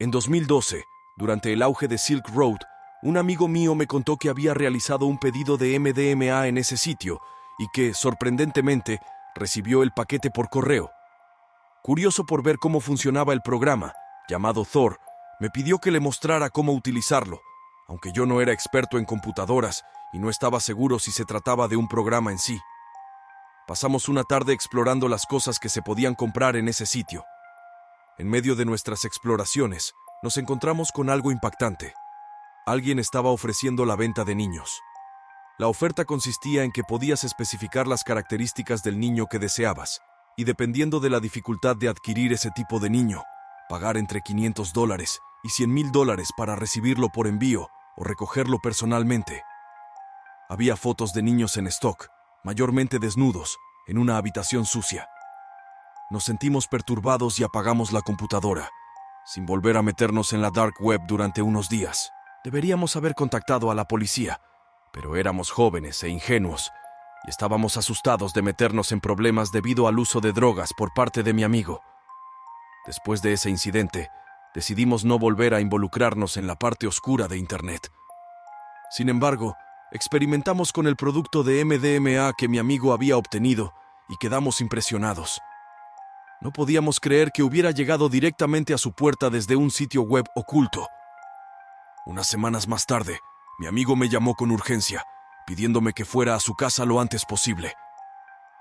En 2012, durante el auge de Silk Road, un amigo mío me contó que había realizado un pedido de MDMA en ese sitio y que, sorprendentemente, recibió el paquete por correo. Curioso por ver cómo funcionaba el programa, llamado Thor, me pidió que le mostrara cómo utilizarlo, aunque yo no era experto en computadoras y no estaba seguro si se trataba de un programa en sí. Pasamos una tarde explorando las cosas que se podían comprar en ese sitio. En medio de nuestras exploraciones, nos encontramos con algo impactante. Alguien estaba ofreciendo la venta de niños. La oferta consistía en que podías especificar las características del niño que deseabas, y dependiendo de la dificultad de adquirir ese tipo de niño, pagar entre $500 y $100,000 para recibirlo por envío o recogerlo personalmente. Había fotos de niños en stock, mayormente desnudos, en una habitación sucia. Nos sentimos perturbados y apagamos la computadora, sin volver a meternos en la dark web durante unos días. Deberíamos haber contactado a la policía, pero éramos jóvenes e ingenuos y estábamos asustados de meternos en problemas debido al uso de drogas por parte de mi amigo. Después de ese incidente, decidimos no volver a involucrarnos en la parte oscura de Internet. Sin embargo, experimentamos con el producto de MDMA que mi amigo había obtenido y quedamos impresionados. No podíamos creer que hubiera llegado directamente a su puerta desde un sitio web oculto. Unas semanas más tarde, mi amigo me llamó con urgencia, pidiéndome que fuera a su casa lo antes posible.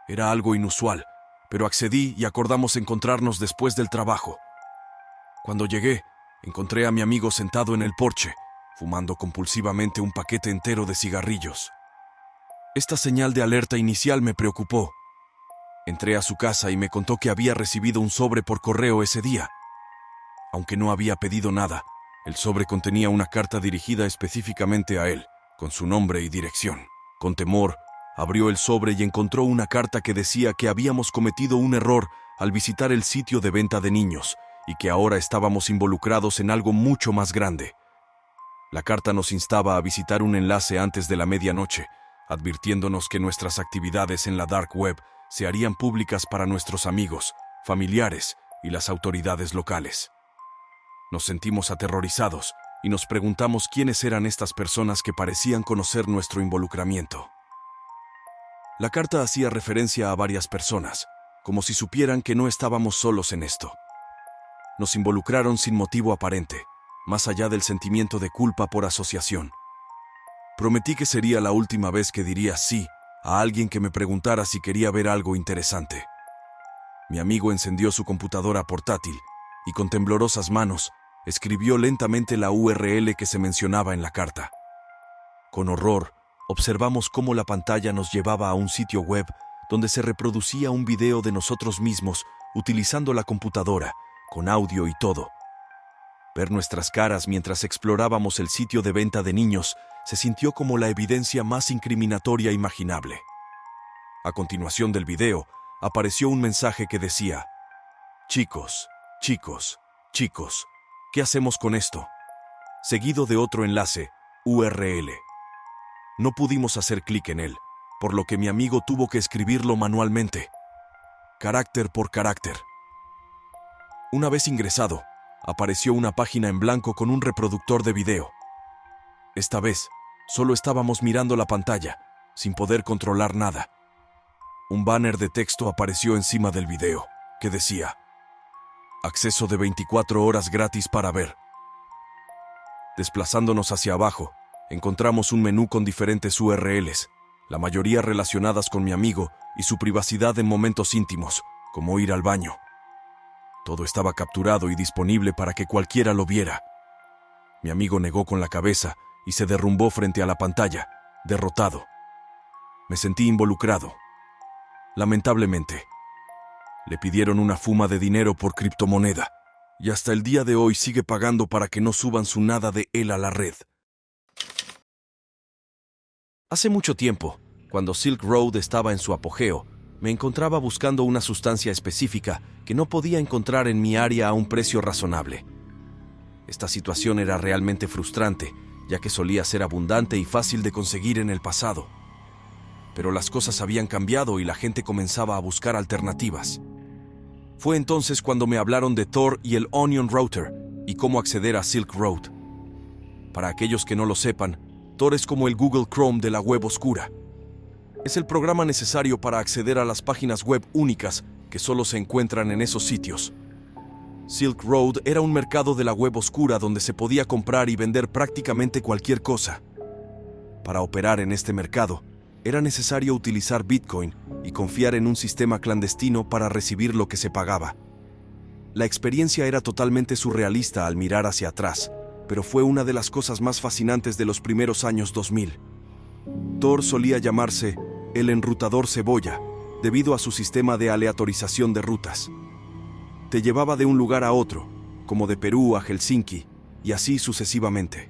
Era algo inusual, pero accedí y acordamos encontrarnos después del trabajo. Cuando llegué, encontré a mi amigo sentado en el porche, fumando compulsivamente un paquete entero de cigarrillos. Esta señal de alerta inicial me preocupó. Entré a su casa y me contó que había recibido un sobre por correo ese día. Aunque no había pedido nada, el sobre contenía una carta dirigida específicamente a él, con su nombre y dirección. Con temor, abrió el sobre y encontró una carta que decía que habíamos cometido un error al visitar el sitio de venta de niños y que ahora estábamos involucrados en algo mucho más grande. La carta nos instaba a visitar un enlace antes de la medianoche, advirtiéndonos que nuestras actividades en la dark web se harían públicas para nuestros amigos, familiares y las autoridades locales. Nos sentimos aterrorizados y nos preguntamos quiénes eran estas personas que parecían conocer nuestro involucramiento. La carta hacía referencia a varias personas, como si supieran que no estábamos solos en esto. Nos involucraron sin motivo aparente, más allá del sentimiento de culpa por asociación. Prometí que sería la última vez que diría sí a alguien que me preguntara si quería ver algo interesante. Mi amigo encendió su computadora portátil y con temblorosas manos escribió lentamente la URL que se mencionaba en la carta. Con horror, observamos cómo la pantalla nos llevaba a un sitio web donde se reproducía un video de nosotros mismos utilizando la computadora, con audio y todo. Ver nuestras caras mientras explorábamos el sitio de venta de niños se sintió como la evidencia más incriminatoria imaginable. A continuación del video, apareció un mensaje que decía: "Chicos, chicos, chicos, ¿qué hacemos con esto?", seguido de otro enlace, URL. No pudimos hacer clic en él, por lo que mi amigo tuvo que escribirlo manualmente, carácter por carácter. Una vez ingresado, apareció una página en blanco con un reproductor de video. Esta vez, solo estábamos mirando la pantalla, sin poder controlar nada. Un banner de texto apareció encima del video, que decía: "Acceso de 24 horas gratis para ver". Desplazándonos hacia abajo, encontramos un menú con diferentes URLs, la mayoría relacionadas con mi amigo y su privacidad en momentos íntimos, como ir al baño. Todo estaba capturado y disponible para que cualquiera lo viera. Mi amigo negó con la cabeza y se derrumbó frente a la pantalla, derrotado. Me sentí involucrado. Lamentablemente, le pidieron una suma de dinero por criptomoneda, y hasta el día de hoy sigue pagando para que no suban su nada de él a la red. Hace mucho tiempo, cuando Silk Road estaba en su apogeo, me encontraba buscando una sustancia específica que no podía encontrar en mi área a un precio razonable. Esta situación era realmente frustrante, ya que solía ser abundante y fácil de conseguir en el pasado. Pero las cosas habían cambiado y la gente comenzaba a buscar alternativas. Fue entonces cuando me hablaron de Tor y el Onion Router, y cómo acceder a Silk Road. Para aquellos que no lo sepan, Tor es como el Google Chrome de la web oscura. Es el programa necesario para acceder a las páginas web únicas que solo se encuentran en esos sitios. Silk Road era un mercado de la web oscura donde se podía comprar y vender prácticamente cualquier cosa. Para operar en este mercado, era necesario utilizar Bitcoin y confiar en un sistema clandestino para recibir lo que se pagaba. La experiencia era totalmente surrealista al mirar hacia atrás, pero fue una de las cosas más fascinantes de los primeros años 2000. Tor solía llamarse el enrutador cebolla, debido a su sistema de aleatorización de rutas. Te llevaba de un lugar a otro, como de Perú a Helsinki, y así sucesivamente.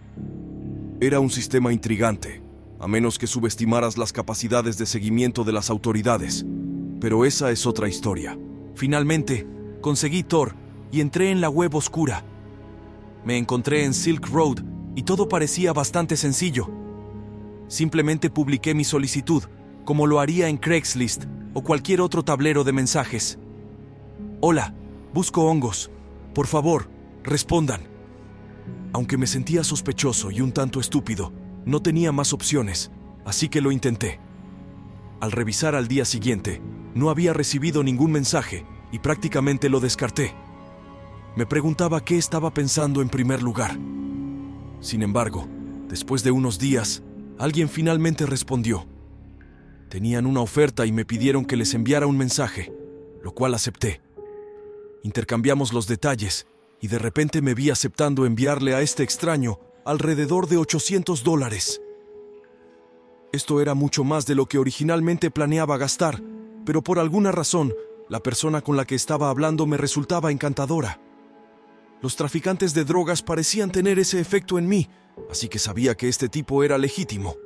Era un sistema intrigante, a menos que subestimaras las capacidades de seguimiento de las autoridades. Pero esa es otra historia. Finalmente, conseguí Tor y entré en la web oscura. Me encontré en Silk Road y todo parecía bastante sencillo. Simplemente publiqué mi solicitud, como lo haría en Craigslist o cualquier otro tablero de mensajes. Hola, busco hongos. Por favor, respondan. Aunque me sentía sospechoso y un tanto estúpido, no tenía más opciones, así que lo intenté. Al revisar al día siguiente, no había recibido ningún mensaje y prácticamente lo descarté. Me preguntaba qué estaba pensando en primer lugar. Sin embargo, después de unos días, alguien finalmente respondió. Tenían una oferta y me pidieron que les enviara un mensaje, lo cual acepté. Intercambiamos los detalles y de repente me vi aceptando enviarle a este extraño alrededor de $800. Esto era mucho más de lo que originalmente planeaba gastar, pero por alguna razón, la persona con la que estaba hablando me resultaba encantadora. Los traficantes de drogas parecían tener ese efecto en mí, así que sabía que este tipo era legítimo.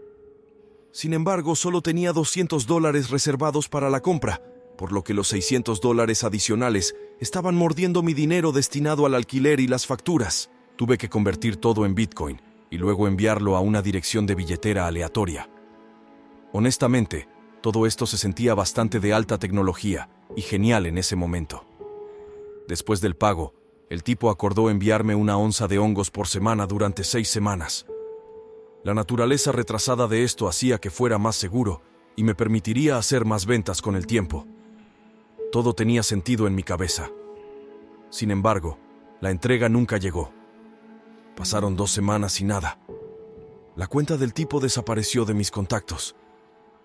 Sin embargo, solo tenía $200 reservados para la compra, por lo que los $600 adicionales estaban mordiendo mi dinero destinado al alquiler y las facturas. Tuve que convertir todo en Bitcoin y luego enviarlo a una dirección de billetera aleatoria. Honestamente, todo esto se sentía bastante de alta tecnología y genial en ese momento. Después del pago, el tipo acordó enviarme una onza de hongos por semana durante 6 semanas. La naturaleza retrasada de esto hacía que fuera más seguro y me permitiría hacer más ventas con el tiempo. Todo tenía sentido en mi cabeza. Sin embargo, la entrega nunca llegó. Pasaron 2 semanas y nada. La cuenta del tipo desapareció de mis contactos.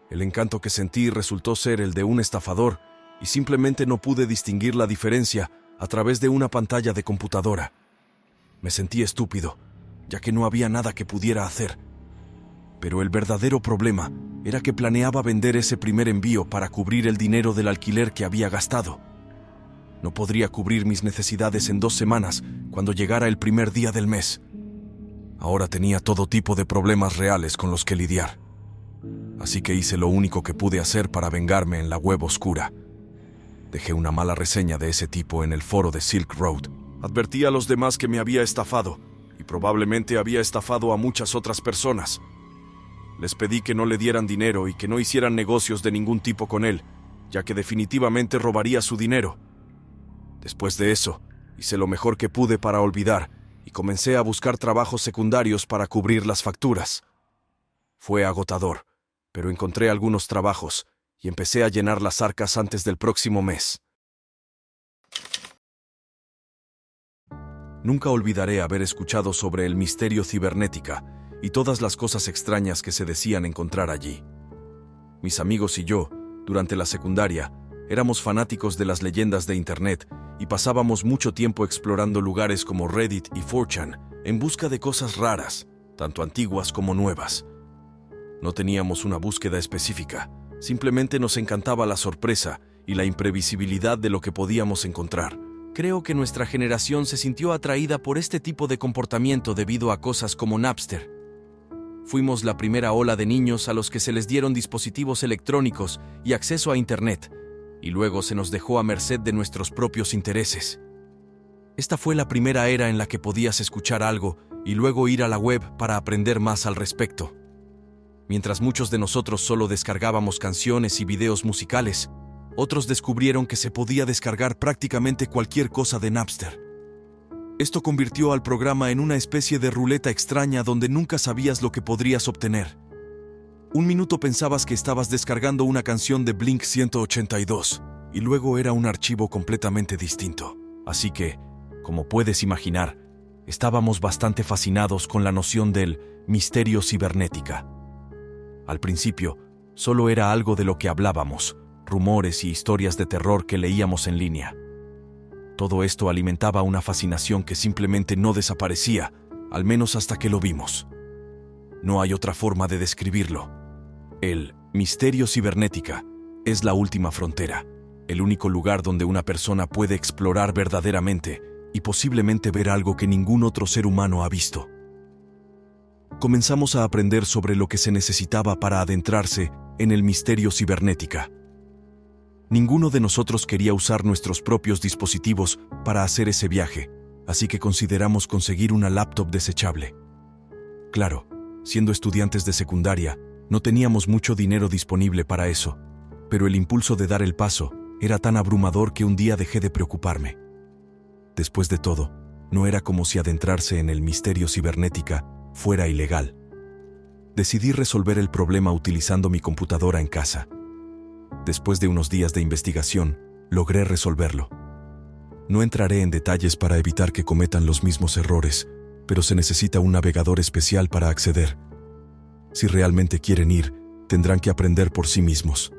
El encanto que sentí resultó ser el de un estafador y simplemente no pude distinguir la diferencia a través de una pantalla de computadora. Me sentí estúpido, ya que no había nada que pudiera hacer. Pero el verdadero problema era que planeaba vender ese primer envío para cubrir el dinero del alquiler que había gastado. No podría cubrir mis necesidades en 2 semanas cuando llegara el primer día del mes. Ahora tenía todo tipo de problemas reales con los que lidiar. Así que hice lo único que pude hacer para vengarme en la web oscura. Dejé una mala reseña de ese tipo en el foro de Silk Road. Advertí a los demás que me había estafado, y probablemente había estafado a muchas otras personas. Les pedí que no le dieran dinero y que no hicieran negocios de ningún tipo con él, ya que definitivamente robaría su dinero. Después de eso, hice lo mejor que pude para olvidar y comencé a buscar trabajos secundarios para cubrir las facturas. Fue agotador, pero encontré algunos trabajos y empecé a llenar las arcas antes del próximo mes. Nunca olvidaré haber escuchado sobre el misterio cibernética y todas las cosas extrañas que se decían encontrar allí. Mis amigos y yo, durante la secundaria, éramos fanáticos de las leyendas de Internet y pasábamos mucho tiempo explorando lugares como Reddit y 4chan en busca de cosas raras, tanto antiguas como nuevas. No teníamos una búsqueda específica, simplemente nos encantaba la sorpresa y la imprevisibilidad de lo que podíamos encontrar. Creo que nuestra generación se sintió atraída por este tipo de comportamiento debido a cosas como Napster. Fuimos la primera ola de niños a los que se les dieron dispositivos electrónicos y acceso a Internet, y luego se nos dejó a merced de nuestros propios intereses. Esta fue la primera era en la que podías escuchar algo y luego ir a la web para aprender más al respecto. Mientras muchos de nosotros solo descargábamos canciones y videos musicales, otros descubrieron que se podía descargar prácticamente cualquier cosa de Napster. Esto convirtió al programa en una especie de ruleta extraña donde nunca sabías lo que podrías obtener. Un minuto pensabas que estabas descargando una canción de Blink 182 y luego era un archivo completamente distinto. Así que, como puedes imaginar, estábamos bastante fascinados con la noción del misterio cibernética. Al principio, solo era algo de lo que hablábamos, rumores y historias de terror que leíamos en línea. Todo esto alimentaba una fascinación que simplemente no desaparecía, al menos hasta que lo vimos. No hay otra forma de describirlo. El misterio cibernética es la última frontera, el único lugar donde una persona puede explorar verdaderamente y posiblemente ver algo que ningún otro ser humano ha visto. Comenzamos a aprender sobre lo que se necesitaba para adentrarse en el misterio cibernética. Ninguno de nosotros quería usar nuestros propios dispositivos para hacer ese viaje, así que consideramos conseguir una laptop desechable. Claro, siendo estudiantes de secundaria, no teníamos mucho dinero disponible para eso, pero el impulso de dar el paso era tan abrumador que un día dejé de preocuparme. Después de todo, no era como si adentrarse en el misterio cibernética fuera ilegal. Decidí resolver el problema utilizando mi computadora en casa. Después de unos días de investigación, logré resolverlo. No entraré en detalles para evitar que cometan los mismos errores, pero se necesita un navegador especial para acceder. Si realmente quieren ir, tendrán que aprender por sí mismos.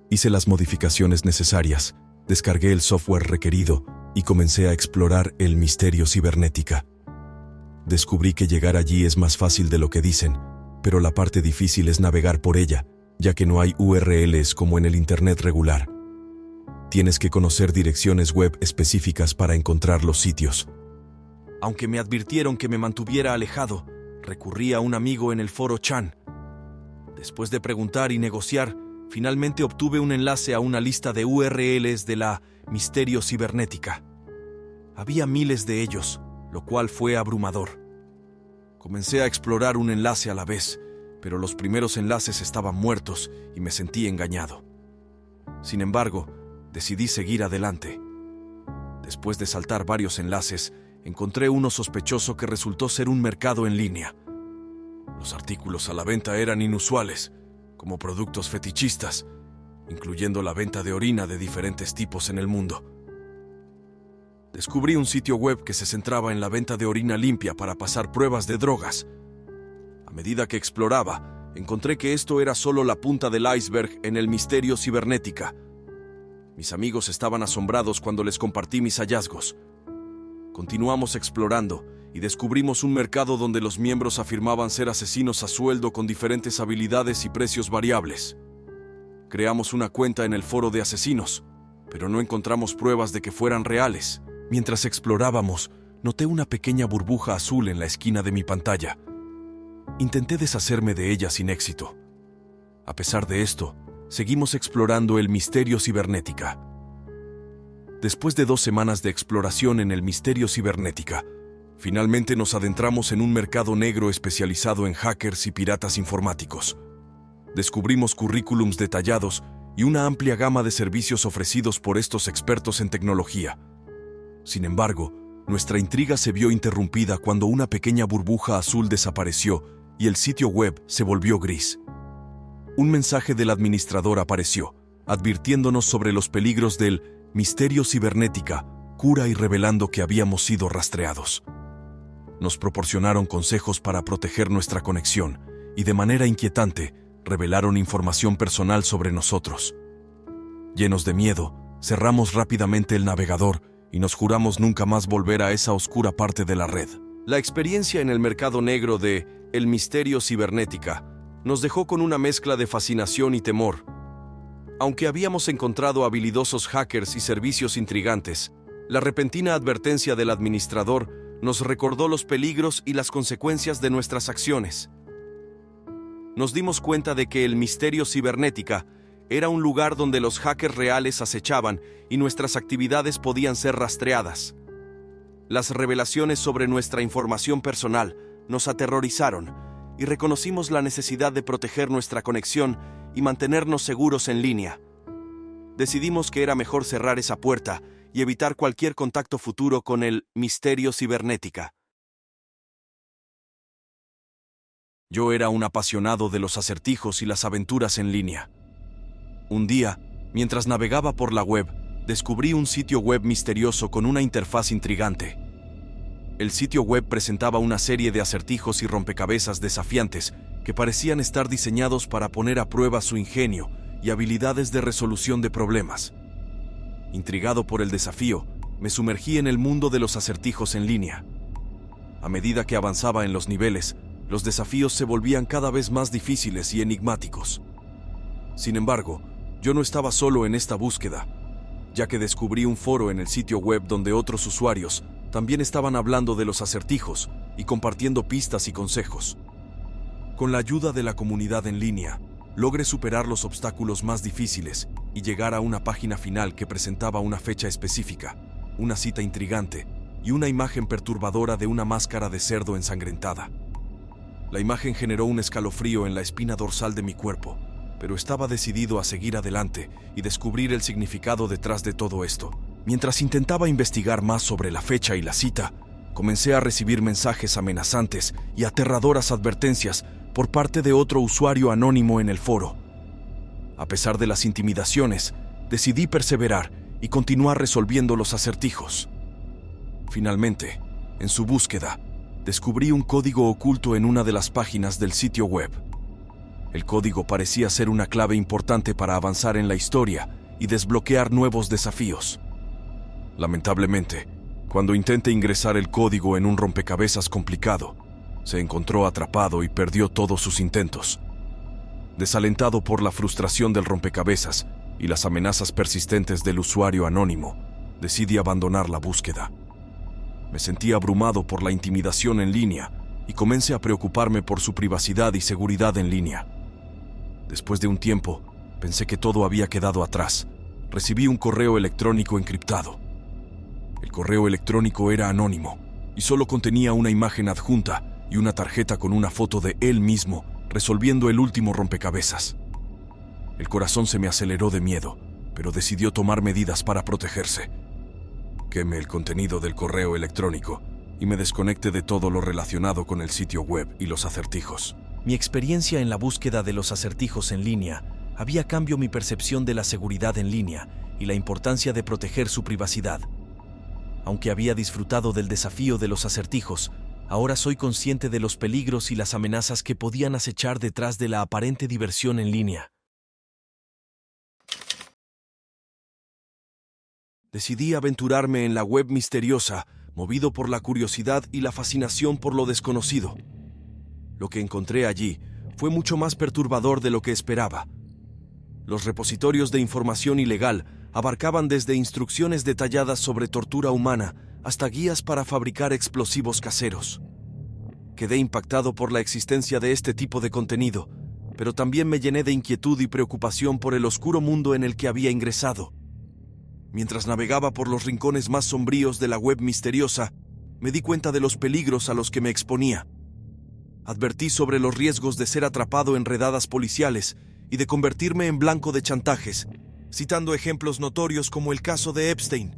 Hice las modificaciones necesarias, descargué el software requerido y comencé a explorar el misterio cibernética. Descubrí que llegar allí es más fácil de lo que dicen, pero la parte difícil es navegar por ella, ya que no hay URLs como en el Internet regular. Tienes que conocer direcciones web específicas para encontrar los sitios. Aunque me advirtieron que me mantuviera alejado, recurrí a un amigo en el foro Chan. Después de preguntar y negociar, finalmente obtuve un enlace a una lista de URLs de la misterio cibernética. Había miles de ellos, lo cual fue abrumador. Comencé a explorar un enlace a la vez, pero los primeros enlaces estaban muertos y me sentí engañado. Sin embargo, decidí seguir adelante. Después de saltar varios enlaces, encontré uno sospechoso que resultó ser un mercado en línea. Los artículos a la venta eran inusuales, como productos fetichistas, incluyendo la venta de orina de diferentes tipos en el mundo. Descubrí un sitio web que se centraba en la venta de orina limpia para pasar pruebas de drogas. A medida que exploraba, encontré que esto era solo la punta del iceberg en el misterio cibernética. Mis amigos estaban asombrados cuando les compartí mis hallazgos. Continuamos explorando y descubrimos un mercado donde los miembros afirmaban ser asesinos a sueldo con diferentes habilidades y precios variables. Creamos una cuenta en el foro de asesinos, pero no encontramos pruebas de que fueran reales. Mientras explorábamos, noté una pequeña burbuja azul en la esquina de mi pantalla. Intenté deshacerme de ella sin éxito. A pesar de esto, seguimos explorando el misterio cibernética. Después de 2 semanas de exploración en el misterio cibernética, finalmente nos adentramos en un mercado negro especializado en hackers y piratas informáticos. Descubrimos currículums detallados y una amplia gama de servicios ofrecidos por estos expertos en tecnología. Sin embargo, nuestra intriga se vio interrumpida cuando una pequeña burbuja azul desapareció y el sitio web se volvió gris. Un mensaje del administrador apareció, advirtiéndonos sobre los peligros del misterio cibernética, cura y revelando que habíamos sido rastreados. Nos proporcionaron consejos para proteger nuestra conexión y de manera inquietante revelaron información personal sobre nosotros. Llenos de miedo, cerramos rápidamente el navegador y nos juramos nunca más volver a esa oscura parte de la red. La experiencia en el mercado negro de el misterio cibernética nos dejó con una mezcla de fascinación y temor. Aunque habíamos encontrado habilidosos hackers y servicios intrigantes, la repentina advertencia del administrador nos recordó los peligros y las consecuencias de nuestras acciones. Nos dimos cuenta de que el misterio cibernética era un lugar donde los hackers reales acechaban y nuestras actividades podían ser rastreadas. Las revelaciones sobre nuestra información personal nos aterrorizaron y reconocimos la necesidad de proteger nuestra conexión y mantenernos seguros en línea. Decidimos que era mejor cerrar esa puerta y evitar cualquier contacto futuro con el misterio cibernética. Yo era un apasionado de los acertijos y las aventuras en línea. Un día, mientras navegaba por la web, descubrí un sitio web misterioso con una interfaz intrigante. El sitio web presentaba una serie de acertijos y rompecabezas desafiantes que parecían estar diseñados para poner a prueba su ingenio y habilidades de resolución de problemas. Intrigado por el desafío, me sumergí en el mundo de los acertijos en línea. A medida que avanzaba en los niveles, los desafíos se volvían cada vez más difíciles y enigmáticos. Sin embargo, yo no estaba solo en esta búsqueda, ya que descubrí un foro en el sitio web donde otros usuarios también estaban hablando de los acertijos y compartiendo pistas y consejos. Con la ayuda de la comunidad en línea, logré superar los obstáculos más difíciles y llegar a una página final que presentaba una fecha específica, una cita intrigante y una imagen perturbadora de una máscara de cerdo ensangrentada. La imagen generó un escalofrío en la espina dorsal de mi cuerpo, pero estaba decidido a seguir adelante y descubrir el significado detrás de todo esto. Mientras intentaba investigar más sobre la fecha y la cita, comencé a recibir mensajes amenazantes y aterradoras advertencias por parte de otro usuario anónimo en el foro. A pesar de las intimidaciones, decidí perseverar y continuar resolviendo los acertijos. Finalmente, en su búsqueda, descubrí un código oculto en una de las páginas del sitio web. El código parecía ser una clave importante para avanzar en la historia y desbloquear nuevos desafíos. Lamentablemente, cuando intenté ingresar el código en un rompecabezas complicado, se encontró atrapado y perdió todos sus intentos. Desalentado por la frustración del rompecabezas y las amenazas persistentes del usuario anónimo, decidí abandonar la búsqueda. Me sentí abrumado por la intimidación en línea y comencé a preocuparme por su privacidad y seguridad en línea. Después de un tiempo, pensé que todo había quedado atrás. Recibí un correo electrónico encriptado. El correo electrónico era anónimo y solo contenía una imagen adjunta y una tarjeta con una foto de él mismo resolviendo el último rompecabezas. El corazón se me aceleró de miedo, pero decidió tomar medidas para protegerse. Quemé el contenido del correo electrónico y me desconecté de todo lo relacionado con el sitio web y los acertijos. Mi experiencia en la búsqueda de los acertijos en línea había cambiado mi percepción de la seguridad en línea y la importancia de proteger su privacidad. Aunque había disfrutado del desafío de los acertijos, ahora soy consciente de los peligros y las amenazas que podían acechar detrás de la aparente diversión en línea. Decidí aventurarme en la web misteriosa, movido por la curiosidad y la fascinación por lo desconocido. Lo que encontré allí fue mucho más perturbador de lo que esperaba. Los repositorios de información ilegal abarcaban desde instrucciones detalladas sobre tortura humana hasta guías para fabricar explosivos caseros. Quedé impactado por la existencia de este tipo de contenido, pero también me llené de inquietud y preocupación por el oscuro mundo en el que había ingresado. Mientras navegaba por los rincones más sombríos de la web misteriosa, me di cuenta de los peligros a los que me exponía. Advertí sobre los riesgos de ser atrapado en redadas policiales y de convertirme en blanco de chantajes, citando ejemplos notorios como el caso de Epstein.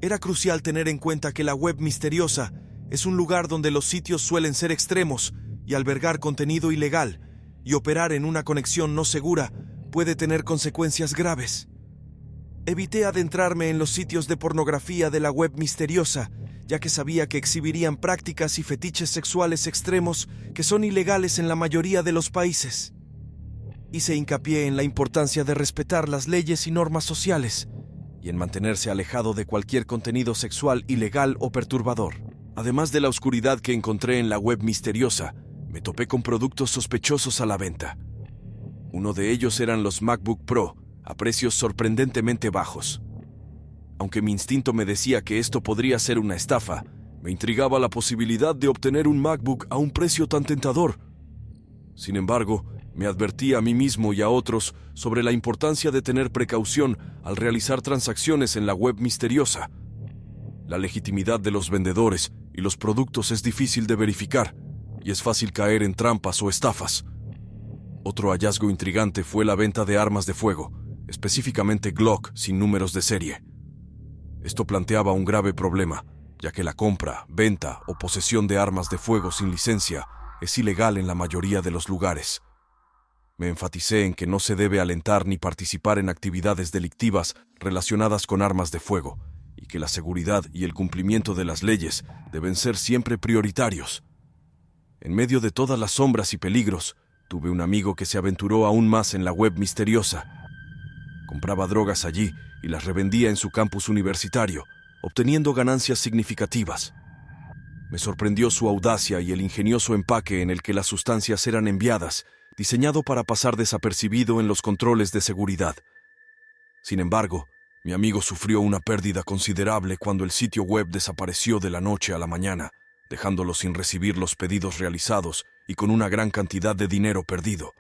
Era crucial tener en cuenta que la web misteriosa es un lugar donde los sitios suelen ser extremos y albergar contenido ilegal, y operar en una conexión no segura puede tener consecuencias graves. Evité adentrarme en los sitios de pornografía de la web misteriosa, ya que sabía que exhibirían prácticas y fetiches sexuales extremos que son ilegales en la mayoría de los países. Hice hincapié en la importancia de respetar las leyes y normas sociales, y en mantenerse alejado de cualquier contenido sexual ilegal o perturbador. Además de la oscuridad que encontré en la web misteriosa, me topé con productos sospechosos a la venta. Uno de ellos eran los MacBook Pro, a precios sorprendentemente bajos. Aunque mi instinto me decía que esto podría ser una estafa, me intrigaba la posibilidad de obtener un MacBook a un precio tan tentador. Sin embargo, me advertí a mí mismo y a otros sobre la importancia de tener precaución al realizar transacciones en la web misteriosa. La legitimidad de los vendedores y los productos es difícil de verificar, y es fácil caer en trampas o estafas. Otro hallazgo intrigante fue la venta de armas de fuego, específicamente Glock sin números de serie. Esto planteaba un grave problema, ya que la compra, venta o posesión de armas de fuego sin licencia es ilegal en la mayoría de los lugares. Me enfaticé en que no se debe alentar ni participar en actividades delictivas relacionadas con armas de fuego, y que la seguridad y el cumplimiento de las leyes deben ser siempre prioritarios. En medio de todas las sombras y peligros, tuve un amigo que se aventuró aún más en la web misteriosa. Compraba drogas allí y las revendía en su campus universitario, obteniendo ganancias significativas. Me sorprendió su audacia y el ingenioso empaque en el que las sustancias eran enviadas, diseñado para pasar desapercibido en los controles de seguridad. Sin embargo, mi amigo sufrió una pérdida considerable cuando el sitio web desapareció de la noche a la mañana, dejándolo sin recibir los pedidos realizados y con una gran cantidad de dinero perdido.